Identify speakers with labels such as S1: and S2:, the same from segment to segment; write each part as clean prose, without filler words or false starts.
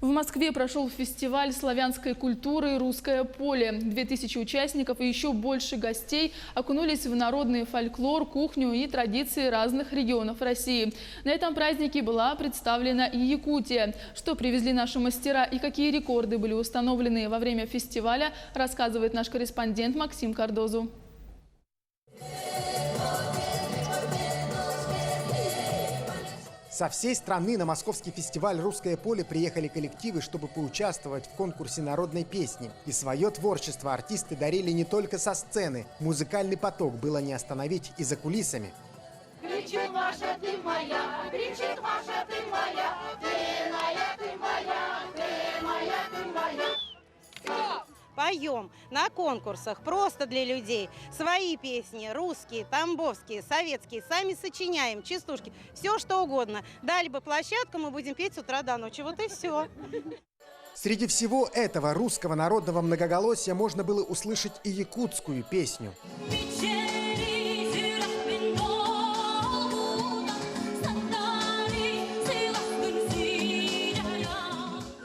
S1: В Москве прошел фестиваль славянской культуры «Русское поле». 2000 участников и еще больше гостей окунулись в народный фольклор, кухню и традиции разных регионов России. На этом празднике была представлена и Якутия. Что привезли наши мастера и какие рекорды были установлены во время фестиваля, рассказывает наш корреспондент Максим Кардозу.
S2: Со всей страны на московский фестиваль «Русское поле» приехали коллективы, чтобы поучаствовать в конкурсе народной песни. И свое творчество артисты дарили не только со сцены. Музыкальный поток было не остановить и за кулисами.
S3: Кричит Маша, ты моя, кричит Маша, ты моя, ты моя, ты моя, ты моя, ты моя.
S4: Поем на конкурсах просто для людей. Свои песни, русские, тамбовские, советские. Сами сочиняем, частушки, все что угодно. Дали бы площадку, мы будем петь с утра до ночи. Вот и все.
S2: Среди всего этого русского народного многоголосия можно было услышать и якутскую песню.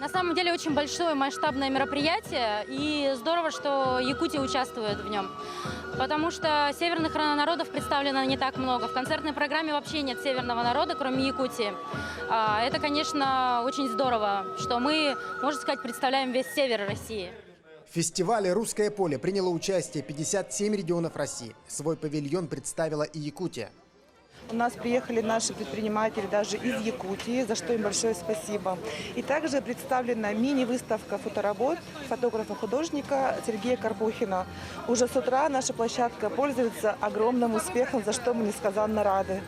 S5: На самом деле очень большое масштабное мероприятие, и здорово, что Якутия участвует в нем. Потому что северных народов представлено не так много. В концертной программе вообще нет северного народа, кроме Якутии. Это, конечно, очень здорово, что мы, можно сказать, представляем весь север России.
S2: В фестивале «Русское поле» приняло участие 57 регионов России. Свой павильон представила и Якутия.
S6: У нас приехали наши предприниматели даже из Якутии, за что им большое спасибо. И также представлена мини-выставка фоторабот фотографа-художника Сергея Карпухина. Уже с утра наша площадка пользуется огромным успехом, за что мы несказанно рады.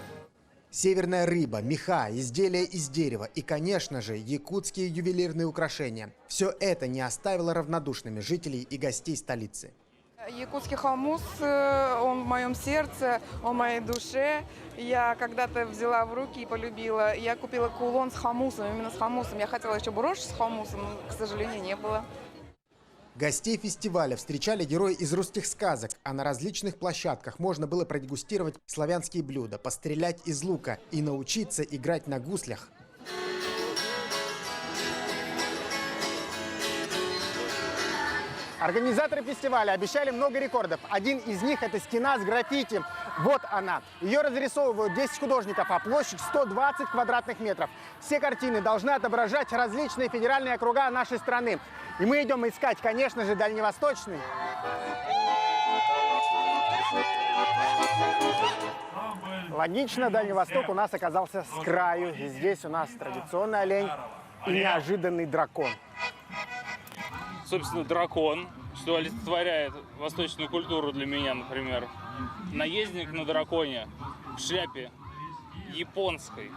S2: Северная рыба, меха, изделия из дерева и, конечно же, якутские ювелирные украшения. Все это не оставило равнодушными жителей и гостей столицы.
S7: Якутский хамус, он в моем сердце, он в моей душе. Я когда-то взяла в руки и полюбила. Я купила кулон с хамусом, именно с хамусом. Я хотела еще брошь с хамусом, но, к сожалению, не было.
S2: Гостей фестиваля встречали герои из русских сказок, а на различных площадках можно было продегустировать славянские блюда, пострелять из лука и научиться играть на гуслях. Организаторы фестиваля обещали много рекордов. Один из них – это стена с граффити. Вот она. Ее разрисовывают 10 художников, а площадь 120 квадратных метров. Все картины должны отображать различные федеральные округа нашей страны. И мы идем искать, конечно же, дальневосточный. Логично, Дальний Восток у нас оказался с краю. И здесь у нас традиционный олень и неожиданный дракон.
S8: Собственно, дракон, что олицетворяет восточную культуру для меня, например. Наездник на драконе в шляпе японской.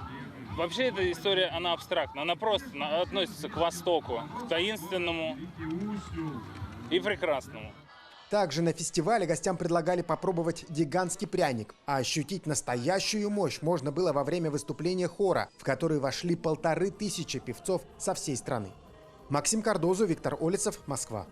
S8: Вообще эта история, она абстрактна, она просто относится к Востоку, к таинственному и прекрасному.
S2: Также на фестивале гостям предлагали попробовать гигантский пряник, а ощутить настоящую мощь можно было во время выступления хора, в который вошли 1500 певцов со всей страны. Максим Кардозу, Виктор Олицев, Москва.